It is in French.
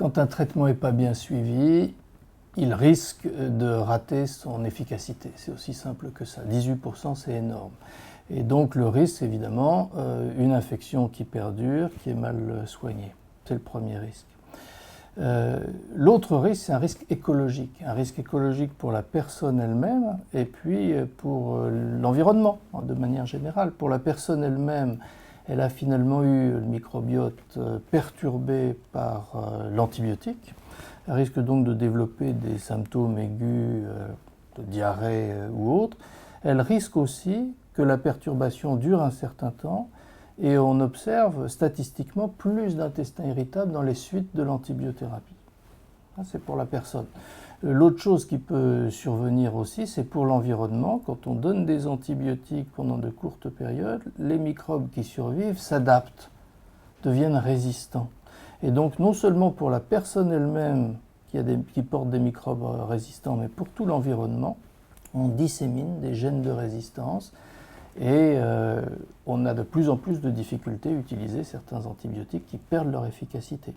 Quand un traitement n'est pas bien suivi, il risque de rater son efficacité. C'est aussi simple que ça. 18%, c'est énorme. Et donc le risque, évidemment, une infection qui perdure, qui est mal soignée. C'est le premier risque. L'autre risque, c'est un risque écologique. Un risque écologique pour la personne elle-même et puis pour l'environnement, de manière générale. Pour la personne elle-même, elle a finalement eu le microbiote perturbé par l'antibiotique. Elle risque donc de développer des symptômes aigus de diarrhée ou autres. Elle risque aussi que la perturbation dure un certain temps et on observe statistiquement plus d'intestin irritable dans les suites de l'antibiothérapie. C'est pour la personne. L'autre chose qui peut survenir aussi, c'est pour l'environnement. Quand on donne des antibiotiques pendant de courtes périodes, les microbes qui survivent s'adaptent, deviennent résistants. Et donc non seulement pour la personne elle-même qui porte des microbes résistants, mais pour tout l'environnement, on dissémine des gènes de résistance et on a de plus en plus de difficultés à utiliser certains antibiotiques qui perdent leur efficacité.